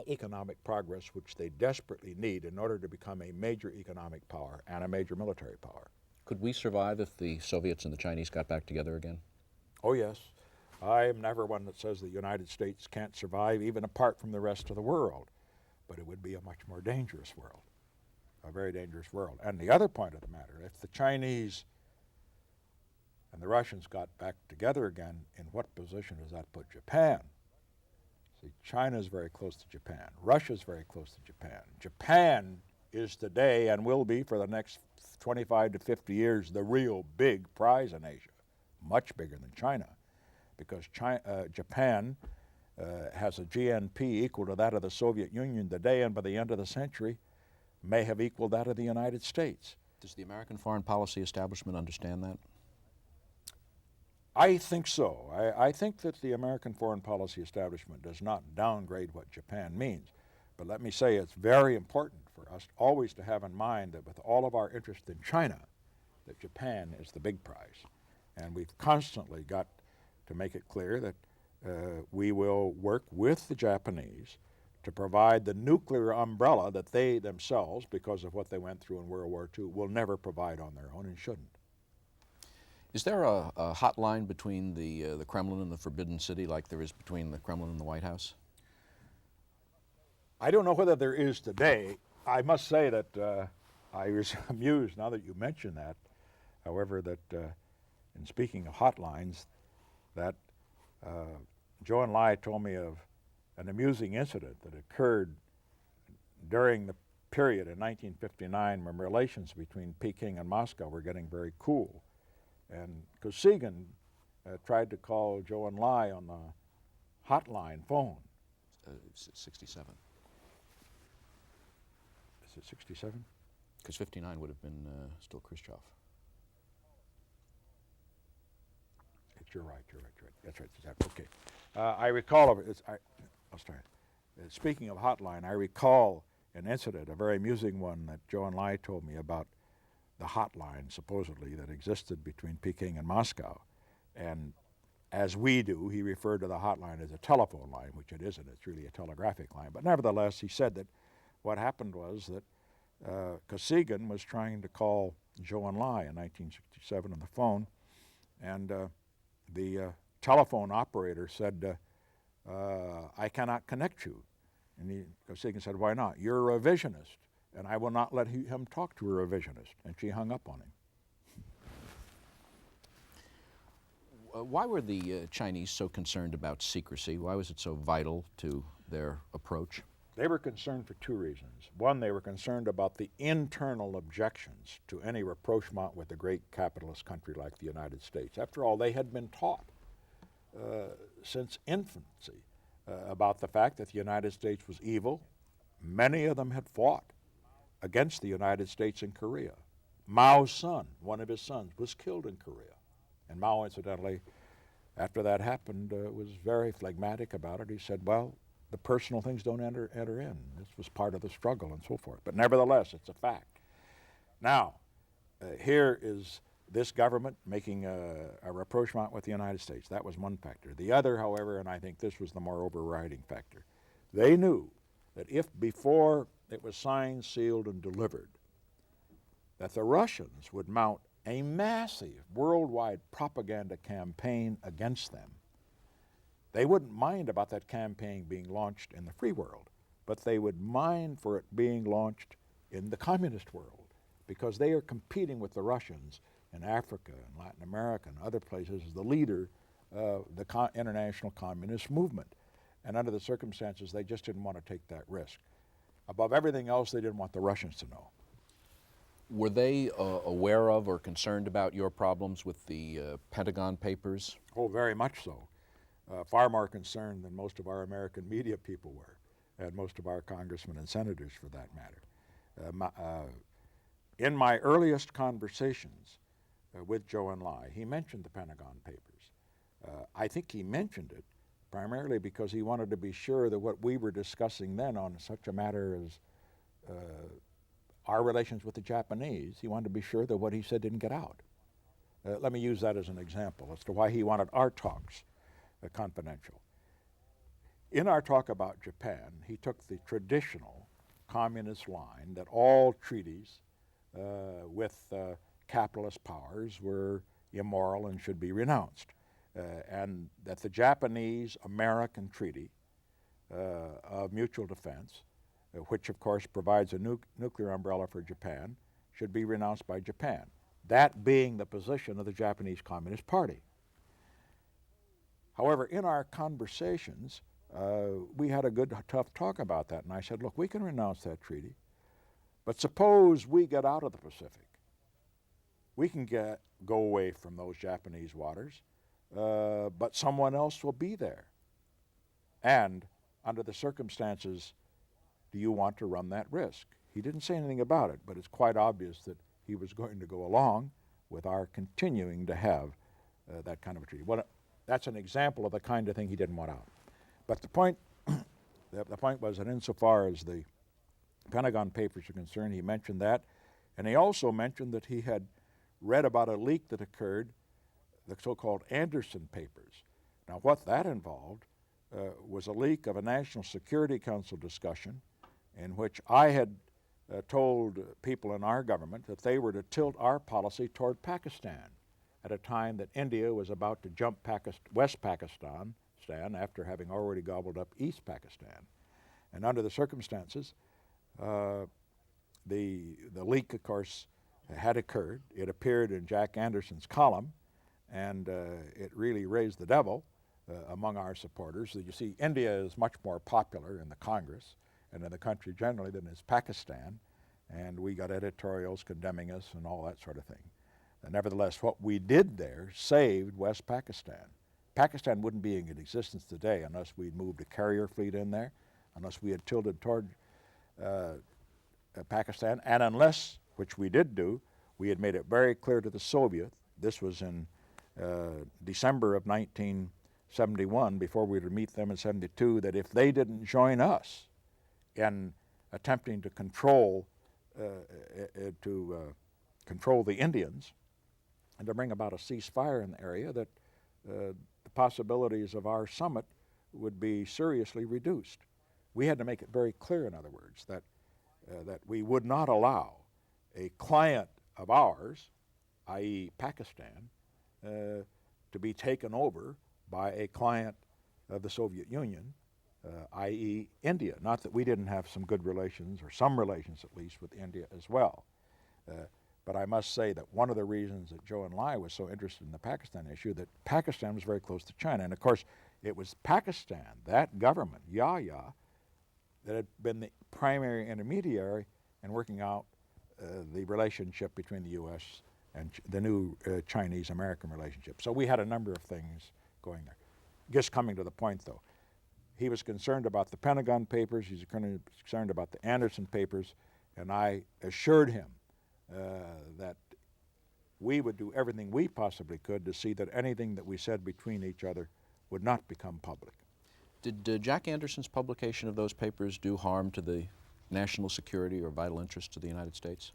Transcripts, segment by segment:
economic progress which they desperately need in order to become a major economic power and a major military power. Could we survive if the Soviets and the Chinese got back together again? Oh yes. I am never one that says the United States can't survive even apart from the rest of the world, but it would be a much more dangerous world, a very dangerous world. And the other point of the matter, if the Chinese and the Russians got back together again, in what position does that put Japan? See, China is very close to Japan. Russia is very close to Japan. Japan is today and will be for the next 25 to 50 years the real big prize in Asia, much bigger than China, because Japan has a GNP equal to that of the Soviet Union today, and by the end of the century may have equaled that of the United States. Does the American foreign policy establishment understand that? I think so. I think that the American foreign policy establishment does not downgrade what Japan means. But let me say it's very important for us always to have in mind that with all of our interest in China, that Japan is the big prize. And we've constantly got to make it clear that we will work with the Japanese to provide the nuclear umbrella that they themselves, because of what they went through in World War II, will never provide on their own and shouldn't. Is there a hotline between the Kremlin and the Forbidden City like there is between the Kremlin and the White House? I don't know whether there is today. I must say that I was amused now that you mention that, however, that in speaking of hotlines, that Zhou Enlai told me of an amusing incident that occurred during the period in 1959 when relations between Peking and Moscow were getting very cool. And Kosygin tried to call Zhou Enlai on the hotline phone. 67. Is it 67? Because 59 would have been still Khrushchev. You're right. That's right. Okay. I recall of it. I'll start. Speaking of hotline, I recall an incident, a very amusing one that Zhou Enlai told me about the hotline, supposedly, that existed between Peking and Moscow. And as we do, he referred to the hotline as a telephone line, which it isn't. It's really a telegraphic line. But nevertheless, he said that what happened was that Kosygin was trying to call Zhou Enlai in 1967 on the phone, and the telephone operator said, I cannot connect you. And Kosygin said, why not? You're a revisionist, and I will not let him talk to a revisionist. And she hung up on him. Why were the Chinese so concerned about secrecy? Why was it so vital to their approach? They were concerned for two reasons. One, they were concerned about the internal objections to any rapprochement with a great capitalist country like the United States. After all, they had been taught since infancy about the fact that the United States was evil. Many of them had fought against the United States in Korea. Mao's son, one of his sons, was killed in Korea. And Mao, incidentally, after that happened, was very phlegmatic about it. He said, well, the personal things don't enter in. This was part of the struggle and so forth. But nevertheless, it's a fact. Now, here is this government making a rapprochement with the United States. That was one factor. The other, however, and I think this was the more overriding factor, they knew that if before it was signed, sealed, and delivered, that the Russians would mount a massive worldwide propaganda campaign against them. They wouldn't mind about that campaign being launched in the free world, but they would mind for it being launched in the communist world, because they are competing with the Russians in Africa and Latin America and other places as the leader of the international communist movement. And under the circumstances, they just didn't want to take that risk. Above everything else, they didn't want the Russians to know. Were they aware of or concerned about your problems with the Pentagon Papers? Oh, very much so. Far more concerned than most of our American media people were, and most of our congressmen and senators for that matter. In my earliest conversations with Zhou Enlai, he mentioned the Pentagon Papers. I think he mentioned it primarily because he wanted to be sure that what we were discussing then on such a matter as our relations with the Japanese, he wanted to be sure that what he said didn't get out. Let me use that as an example as to why he wanted our talks confidential. In our talk about Japan, he took the traditional communist line that all treaties with capitalist powers were immoral and should be renounced, and that the Japanese-American Treaty of Mutual Defense, which of course provides a nuclear umbrella for Japan, should be renounced by Japan, that being the position of the Japanese Communist Party. However, in our conversations, we had a good, tough talk about that, and I said, look, we can renounce that treaty, but suppose we get out of the Pacific. We can go away from those Japanese waters, but someone else will be there. And under the circumstances, do you want to run that risk? He didn't say anything about it, but it's quite obvious that he was going to go along with our continuing to have that kind of a treaty. That's an example of the kind of thing he didn't want out. But the point was that insofar as the Pentagon Papers are concerned, he mentioned that, and he also mentioned that he had read about a leak that occurred, the so-called Anderson Papers. Now, what that involved was a leak of a National Security Council discussion in which I had told people in our government that they were to tilt our policy toward Pakistan at a time that India was about to jump West Pakistan after having already gobbled up East Pakistan. And under the circumstances, the leak, of course, had occurred. It appeared in Jack Anderson's column, and it really raised the devil among our supporters. You see, India is much more popular in the Congress and in the country generally than is Pakistan, and we got editorials condemning us and all that sort of thing. And nevertheless, what we did there saved West Pakistan. Pakistan wouldn't be in existence today unless we'd moved a carrier fleet in there, unless we had tilted toward Pakistan, and unless, which we did do, we had made it very clear to the Soviets, this was in December of 1971, before we would meet them in 72, that if they didn't join us in attempting to control the Indians and to bring about a ceasefire in the area, that the possibilities of our summit would be seriously reduced. We had to make it very clear, in other words, that we would not allow a client of ours, i.e. Pakistan, to be taken over by a client of the Soviet Union, i.e. India. Not that we didn't have some good relations, or some relations at least, with India as well. But I must say that one of the reasons that Zhou Enlai was so interested in the Pakistan issue, that Pakistan was very close to China. And of course, it was Pakistan, that government, Yahya, that had been the primary intermediary in working out the relationship between the U.S. and the new Chinese-American relationship. So we had a number of things going there. Just coming to the point, though, he was concerned about the Pentagon Papers, he's concerned about the Anderson Papers, and I assured him that we would do everything we possibly could to see that anything that we said between each other would not become public. Did Jack Anderson's publication of those papers do harm to the national security or vital interests of the United States?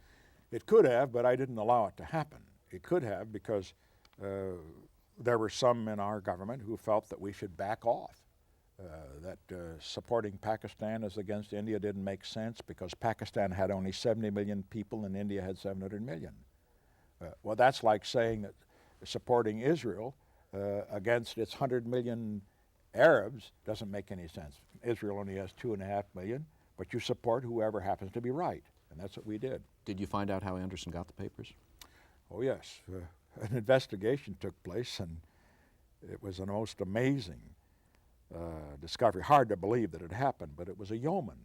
It could have, but I didn't allow it to happen. It could have because there were some in our government who felt that we should back off, that supporting Pakistan as against India didn't make sense because Pakistan had only 70 million people and India had 700 million. Well, that's like saying that supporting Israel against its 100 million Arabs doesn't make any sense. Israel only has 2.5 million, but you support whoever happens to be right, and that's what we did. Did you find out how Anderson got the papers? Oh, yes. An investigation took place, and it was a most amazing discovery. Hard to believe that it happened, but it was a yeoman,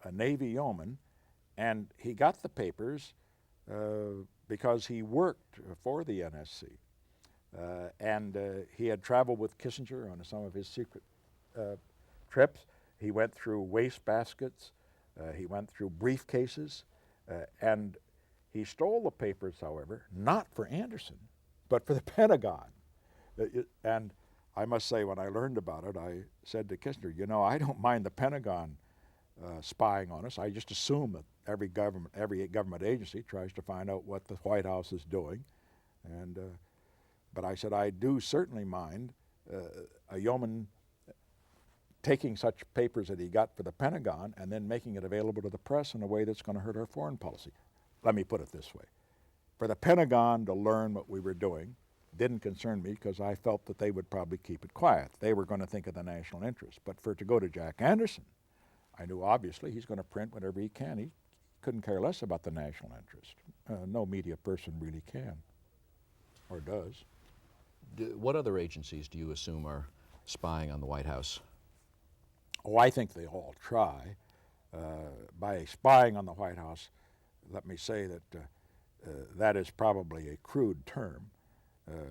a Navy yeoman, and he got the papers because he worked for the NSC. And he had traveled with Kissinger on some of his secret trips. He went through waste baskets. He went through briefcases. And he stole the papers, however, not for Anderson, but for the Pentagon. And I must say, when I learned about it, I said to Kissinger, you know, I don't mind the Pentagon spying on us. I just assume that every government agency tries to find out what the White House is doing. And but I said, I do certainly mind a yeoman taking such papers that he got for the Pentagon and then making it available to the press in a way that's going to hurt our foreign policy. Let me put it this way. For the Pentagon to learn what we were doing didn't concern me because I felt that they would probably keep it quiet. They were going to think of the national interest. But for it to go to Jack Anderson, I knew obviously he's going to print whatever he can. He couldn't care less about the national interest. No media person really can or does. What other agencies do you assume are spying on the White House? Oh, I think they all try. By spying on the White House, let me say that that is probably a crude term.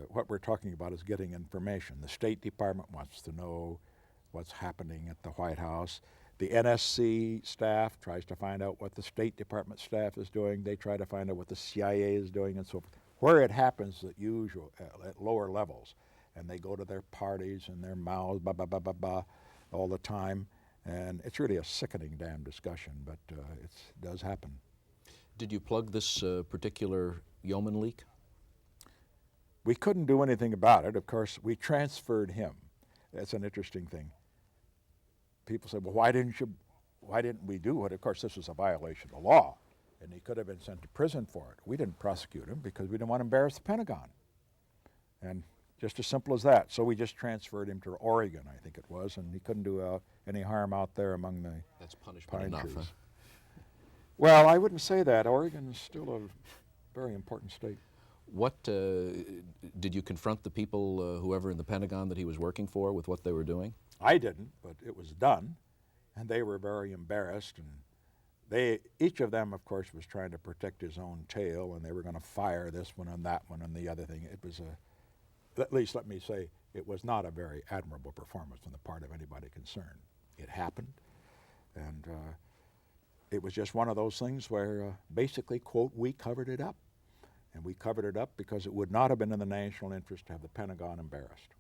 What we're talking about is getting information. The State Department wants to know what's happening at the White House. The NSC staff tries to find out what the State Department staff is doing. They try to find out what the CIA is doing and so forth. Where it happens at lower levels, and they go to their parties and their mouths, ba ba ba ba ba, all the time, and it's really a sickening damn discussion, but it does happen. Did you plug this particular yeoman leak? We couldn't do anything about it. Of course, we transferred him. That's an interesting thing. People say, well, why didn't we do it? Of course, this was a violation of the law, and he could have been sent to prison for it. We didn't prosecute him because we didn't want to embarrass the Pentagon. And just as simple as that. So we just transferred him to Oregon, I think it was, and he couldn't do any harm out there among the That's punishment pine enough, trees. huh? Well, I wouldn't say that. Oregon is still a very important state. What did you confront the people, whoever in the Pentagon that he was working for, with what they were doing? I didn't, but it was done, and they were very embarrassed. And each of them, of course, was trying to protect his own tail, and they were going to fire this one and that one and the other thing. It was at least let me say, it was not a very admirable performance on the part of anybody concerned. It happened, and it was just one of those things where basically, quote, we covered it up. And we covered it up because it would not have been in the national interest to have the Pentagon embarrassed.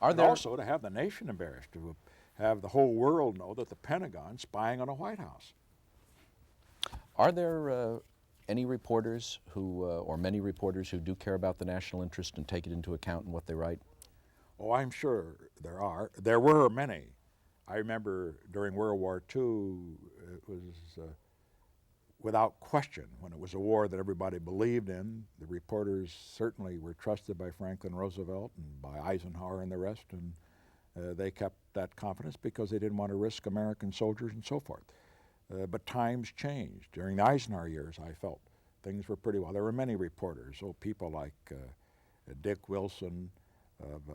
And also to have the nation embarrassed, to have the whole world know that the Pentagon's spying on the White House. Are there any reporters who, or many reporters who do care about the national interest and take it into account in what they write? Oh, I'm sure there are. There were many. I remember during World War II, it was without question, when it was a war that everybody believed in, the reporters certainly were trusted by Franklin Roosevelt and by Eisenhower and the rest, and they kept that confidence because they didn't want to risk American soldiers and so forth. But times changed. During the Eisenhower years, I felt things were pretty well. There were many reporters, people like Dick Wilson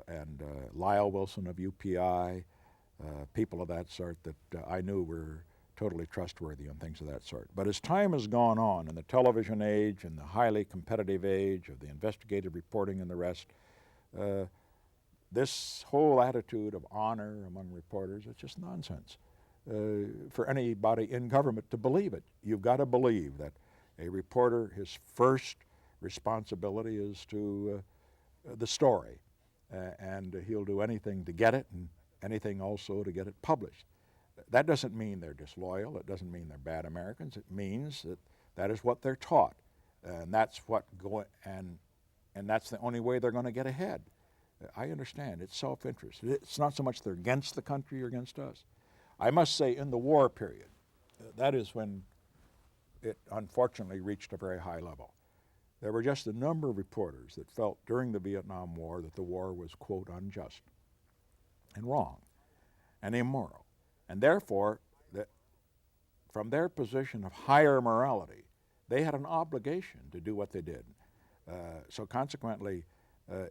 and Lyle Wilson of UPI, people of that sort that I knew were totally trustworthy and things of that sort. But as time has gone on in the television age and the highly competitive age of the investigative reporting and the rest, this whole attitude of honor among reporters, it's just nonsense for anybody in government to believe it. You've got to believe that a reporter, his first responsibility is to the story, and he'll do anything to get it and anything also to get it published. That doesn't mean they're disloyal. It doesn't mean they're bad Americans. It means that that is what they're taught, and that's and that's the only way they're going to get ahead. I understand. It's self-interest. It's not so much they're against the country or against us. I must say, in the war period, that is when it unfortunately reached a very high level. There were just a number of reporters that felt during the Vietnam War that the war was, quote, unjust and wrong and immoral. And therefore, from their position of higher morality, they had an obligation to do what they did. So consequently,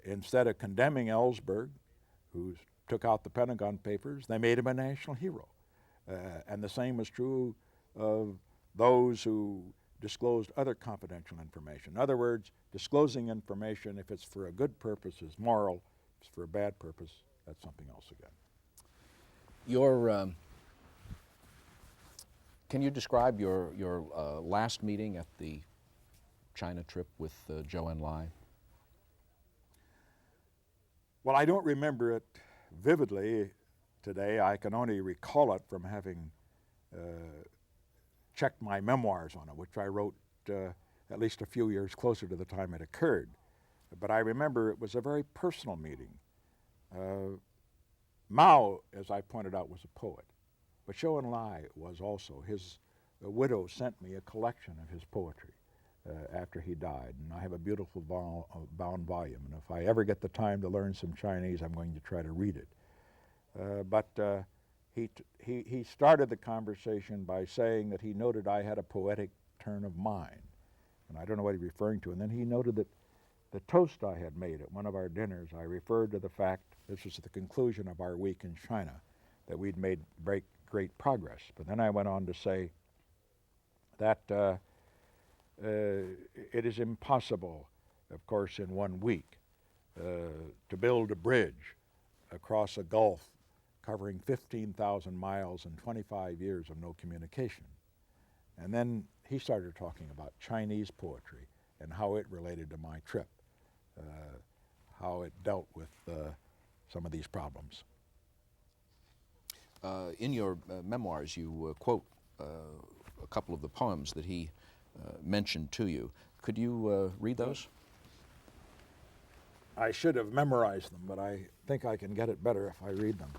instead of condemning Ellsberg, who took out the Pentagon Papers, they made him a national hero. And the same was true of those who disclosed other confidential information. In other words, disclosing information, if it's for a good purpose, is moral. If it's for a bad purpose, that's something else again. Can you describe your last meeting at the China trip with Zhou Enlai? Well, I don't remember it vividly today. I can only recall it from having checked my memoirs on it, which I wrote at least a few years closer to the time it occurred. But I remember it was a very personal meeting. Mao, as I pointed out, was a poet, but Zhou Enlai was also. His widow sent me a collection of his poetry after he died, and I have a beautiful bound volume, and if I ever get the time to learn some Chinese, I'm going to try to read it. But he started the conversation by saying that he noted I had a poetic turn of mind, and I don't know what he's referring to, and then he noted that the toast I had made at one of our dinners, I referred to the fact, this was at the conclusion of our week in China, that we'd made great progress. But then I went on to say that it is impossible, of course, in 1 week to build a bridge across a gulf covering 15,000 miles and 25 years of no communication. And then he started talking about Chinese poetry and how it related to my trip, how it dealt with some of these problems. In your memoirs, you quote a couple of the poems that he mentioned to you. Could you read those? I should have memorized them, but I think I can get it better if I read them.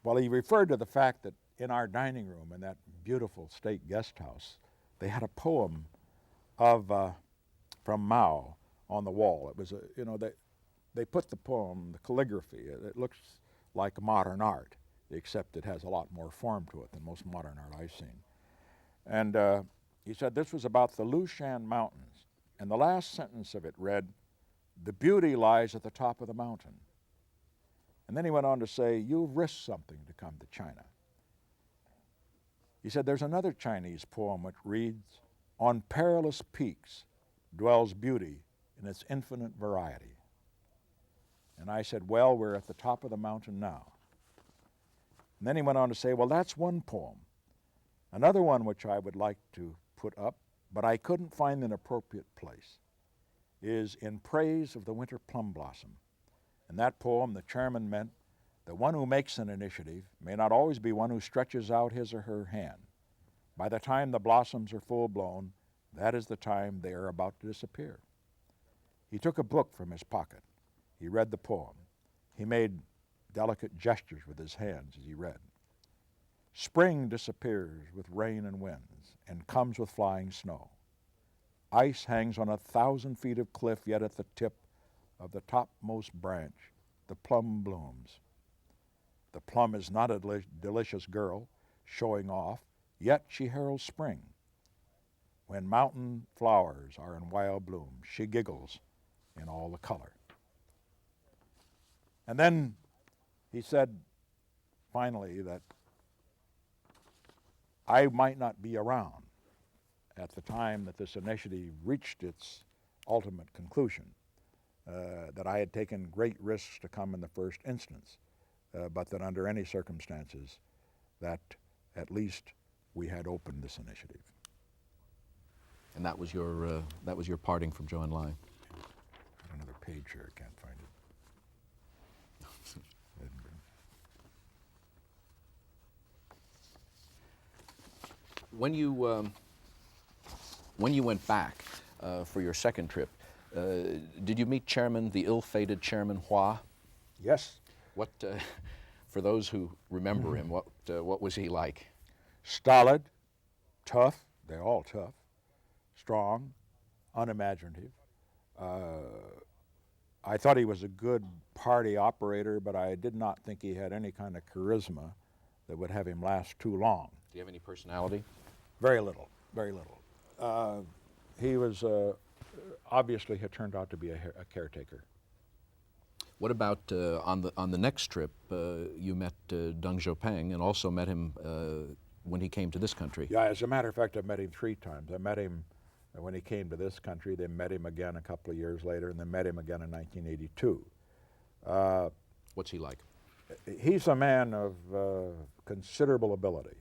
Well, he referred to the fact that in our dining room in that beautiful state guest house, they had a poem of from Mao on the wall. It was they put the poem, the calligraphy. It looks like modern art, except it has a lot more form to it than most modern art I've seen. And he said this was about the Lushan Mountains, and the last sentence of it read, "The beauty lies at the top of the mountain." And then he went on to say, "You've risked something to come to China." He said there's another Chinese poem which reads, "On perilous peaks dwells beauty in its infinite variety." And I said, well, we're at the top of the mountain now. And then he went on to say, well, that's one poem. Another one which I would like to put up, but I couldn't find an appropriate place, is in praise of the winter plum blossom. In that poem, the chairman meant that one who makes an initiative may not always be one who stretches out his or her hand. By the time the blossoms are full blown, that is the time they are about to disappear. He took a book from his pocket. He read the poem. He made delicate gestures with his hands as he read. Spring disappears with rain and winds and comes with flying snow. Ice hangs on 1,000 feet of cliff, yet at the tip of the topmost branch, the plum blooms. The plum is not a delicious girl showing off, yet she heralds spring. When mountain flowers are in wild bloom, she giggles in all the color. And then he said, finally, that I might not be around at the time that this initiative reached its ultimate conclusion, that I had taken great risks to come in the first instance, but that under any circumstances, that at least we had opened this initiative. And that was your parting from Zhou Enlai. Got another page here, I can't find it. When you went back for your second trip, did you meet the ill-fated Chairman Hua? Yes. What, for those who remember him, what was he like? Stolid, tough, they're all tough, strong, unimaginative. I thought he was a good party operator, but I did not think he had any kind of charisma that would have him last too long. Do you have any personality? Very little, very little. He was, obviously had turned out to be a caretaker. What about on the next trip, you met Deng Xiaoping and also met him when he came to this country? Yeah, as a matter of fact, I've met him 3 times. I met him when he came to this country, then met him again a couple of years later, and then met him again in 1982. What's he like? He's a man of considerable ability,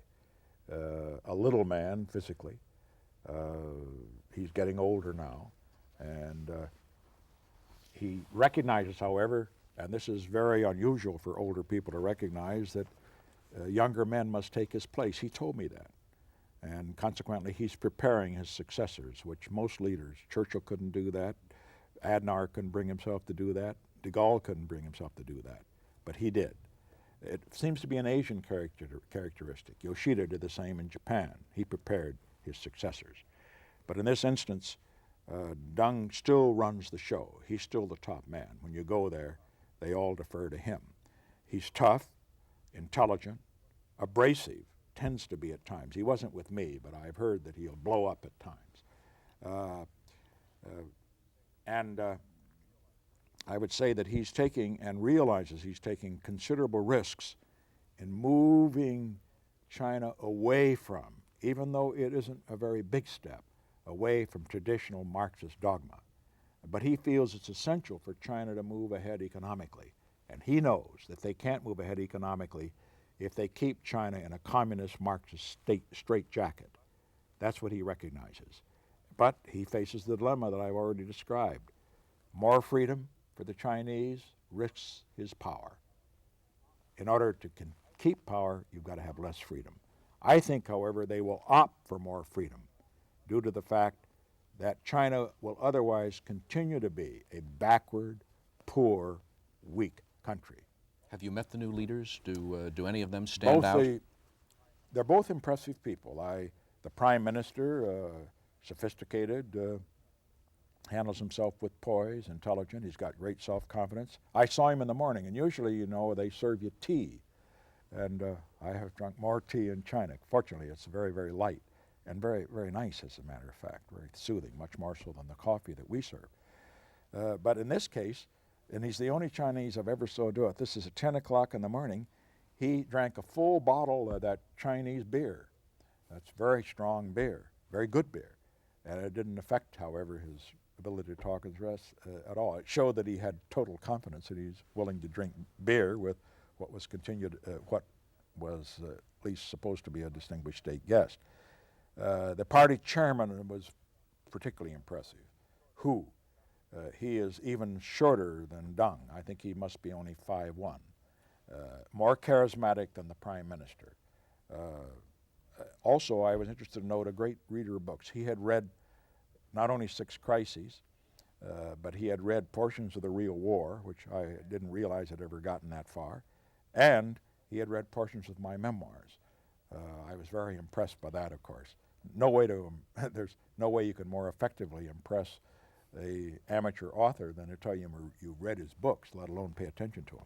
a little man physically. He's getting older now, and he recognizes, however, and this is very unusual for older people to recognize, that younger men must take his place. He told me that. And consequently, he's preparing his successors, which most leaders, Churchill couldn't do that, Adenauer couldn't bring himself to do that, De Gaulle couldn't bring himself to do that, but he did. It seems to be an Asian characteristic. Yoshida did the same in Japan. He prepared his successors. But in this instance, Deng still runs the show. He's still the top man. When you go there, they all defer to him. He's tough, intelligent, abrasive, tends to be at times. He wasn't with me, but I've heard that he'll blow up at times. I would say that he's taking and realizes he's taking considerable risks in moving China away from, even though it isn't a very big step, away from traditional Marxist dogma. But he feels it's essential for China to move ahead economically. And he knows that they can't move ahead economically if they keep China in a communist Marxist straitjacket. That's what he recognizes. But he faces the dilemma that I've already described. More freedom for the Chinese risks his power. In order to keep power, you've got to have less freedom. I think, however, they will opt for more freedom due to the fact that China will otherwise continue to be a backward, poor, weak country. Have you met the new leaders? Do any of them stand out? They're both impressive people. The Prime Minister, sophisticated, handles himself with poise, intelligent. He's got great self-confidence. I saw him in the morning, and usually, you know, they serve you tea. And I have drunk more tea in China. Fortunately, it's very, very light and very, very nice, as a matter of fact, very soothing, much more so than the coffee that we serve. But in this case, and he's the only Chinese I've ever saw do it, this is at 10 o'clock in the morning, he drank a full bottle of that Chinese beer. That's very strong beer, very good beer. And it didn't affect, however, his ability to talk and dress at all. It showed that he had total confidence that he's willing to drink beer with what was at least supposed to be a distinguished state guest. The party chairman was particularly impressive. Hu, he is even shorter than Deng. I think he must be only 5'1". More charismatic than the prime minister. Also, I was interested to note a great reader of books. He had read not only Six Crises, but he had read portions of The Real War, which I didn't realize had ever gotten that far, and he had read portions of my memoirs. I was very impressed by that, of course. There's no way you can more effectively impress an amateur author than to tell you you read his books, let alone pay attention to them.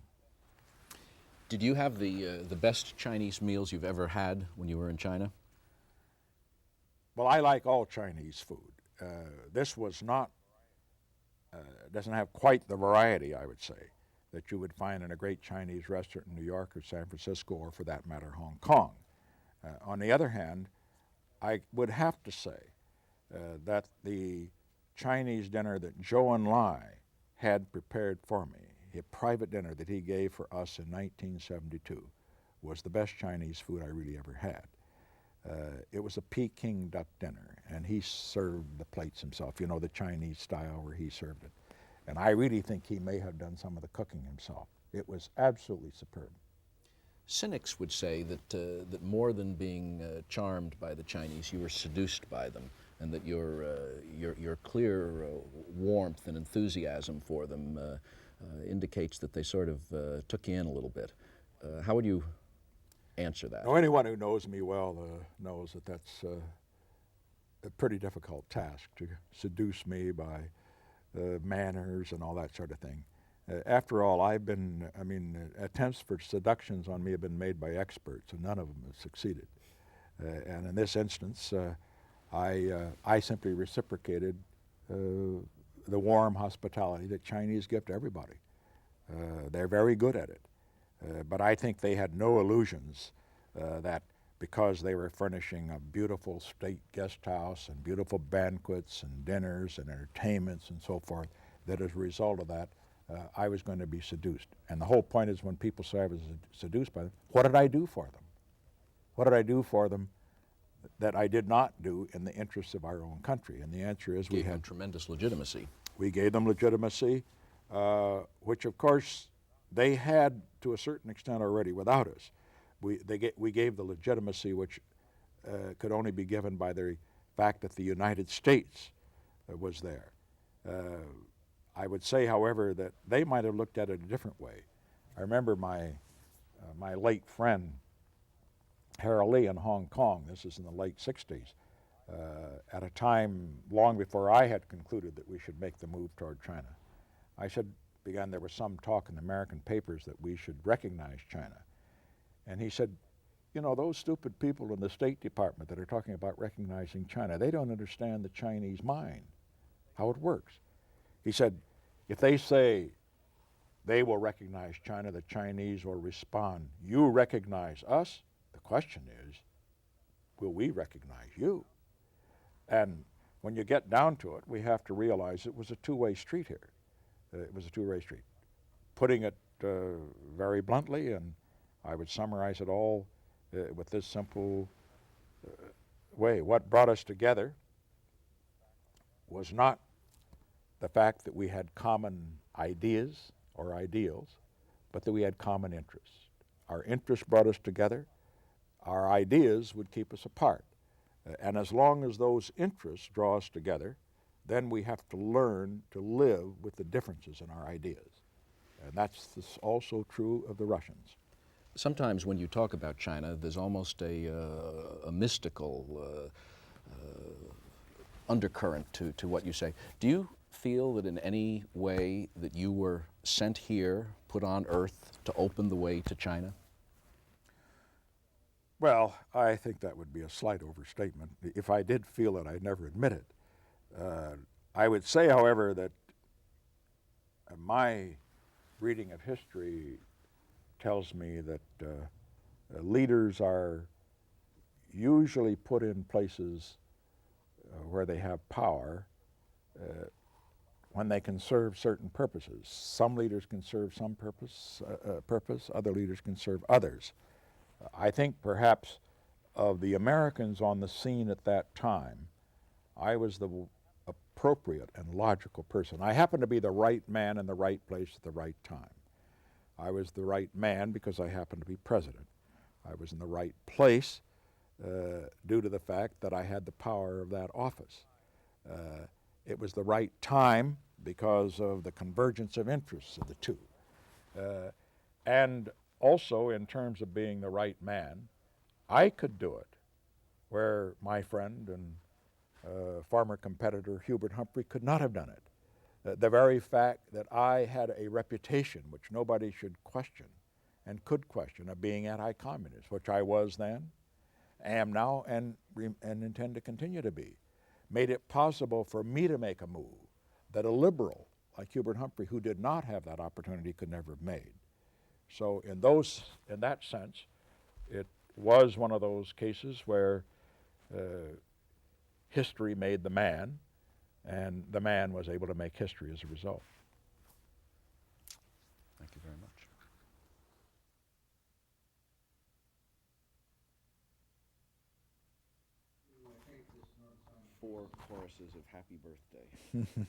Did you have the best Chinese meals you've ever had when you were in China? Well, I like all Chinese food. This was not, doesn't have quite the variety, I would say, that you would find in a great Chinese restaurant in New York or San Francisco or, for that matter, Hong Kong. On the other hand, I would have to say that the Chinese dinner that Zhou Enlai had prepared for me, a private dinner that he gave for us in 1972, was the best Chinese food I really ever had. It was a Peking duck dinner, and he served the plates himself, you know, the Chinese style where he served it. And I really think he may have done some of the cooking himself. It was absolutely superb. Cynics would say that more than being charmed by the Chinese, you were seduced by them, and that your clear warmth and enthusiasm for them indicates that they sort of took you in a little bit. How would you answer that? Now, anyone who knows me well knows that that's a pretty difficult task, to seduce me by manners and all that sort of thing. After all, attempts for seductions on me have been made by experts, and none of them have succeeded. And in this instance, I simply reciprocated the warm hospitality that Chinese give to everybody. They're very good at it. But I think they had no illusions that because they were furnishing a beautiful state guest house and beautiful banquets and dinners and entertainments and so forth, that as a result of that, I was going to be seduced. And the whole point is, when people say I was seduced by them, what did I do for them? What did I do for them that I did not do in the interests of our own country? And the answer is we had tremendous legitimacy. We gave them legitimacy, which of course they had to a certain extent already without us. We gave the legitimacy which could only be given by the fact that the United States was there. I would say, however, that they might have looked at it a different way. I remember my late friend, Harold Lee in Hong Kong, this is in the late 60s, at a time long before I had concluded that we should make the move toward China. I said, there was some talk in the American papers that we should recognize China. And he said, you know, those stupid people in the State Department that are talking about recognizing China, they don't understand the Chinese mind, how it works. He said, if they say they will recognize China, the Chinese will respond, you recognize us? The question is, will we recognize you? And when you get down to it, we have to realize it was a two-way street here. It was a two-way street. Putting it very bluntly, and I would summarize it all with this simple way. What brought us together was not the fact that we had common ideas or ideals, but that we had common interests. Our interests brought us together. Our ideas would keep us apart. And as long as those interests draw us together, then we have to learn to live with the differences in our ideas. And that's also true of the Russians. Sometimes when you talk about China, there's almost a mystical undercurrent to what you say. Do you feel that in any way that you were sent here, put on earth to open the way to China? Well, I think that would be a slight overstatement. If I did feel it, I'd never admit it. I would say, however, that my reading of history tells me that leaders are usually put in places where they have power when they can serve certain purposes. Some leaders can serve some purpose, other leaders can serve others. I think perhaps of the Americans on the scene at that time, I was the appropriate and logical person. I happened to be the right man in the right place at the right time. I was the right man because I happened to be president. I was in the right place due to the fact that I had the power of that office. It was the right time because of the convergence of interests of the two. And also, in terms of being the right man, I could do it where my friend and former competitor Hubert Humphrey could not have done it. The very fact that I had a reputation which nobody should question and could question of being anti-communist, which I was then, am now, and intend to continue to be, made it possible for me to make a move that a liberal like Hubert Humphrey, who did not have that opportunity, could never have made. So in that sense, it was one of those cases where history made the man, and the man was able to make history as a result. Thank you very much. 4 choruses of Happy Birthday.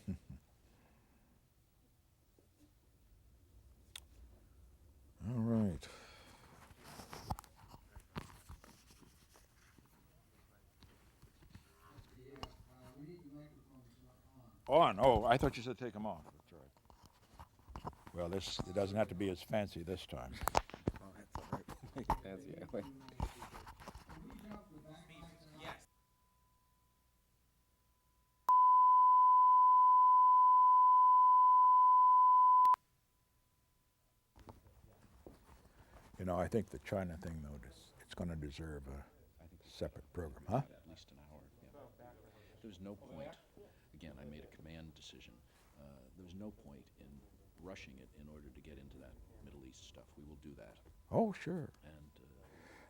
All right. On. Oh, I thought you said take them off. That's all right. Well, it doesn't have to be as fancy this time. Oh, that's all right. Make it fancy, anyway. You know, I think the China thing, though, it's going to deserve a separate program, huh? At least an hour. Yeah. There's no point. Again, I made a command decision. There's no point in rushing it in order to get into that Middle East stuff. We will do that. Oh, sure. And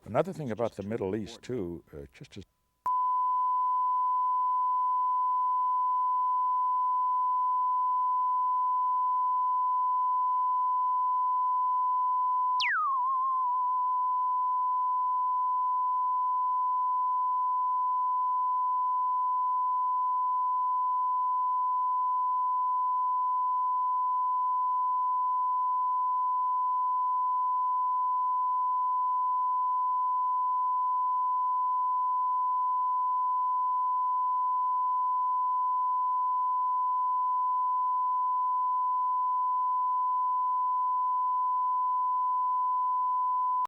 another thing about the Middle East, too, just as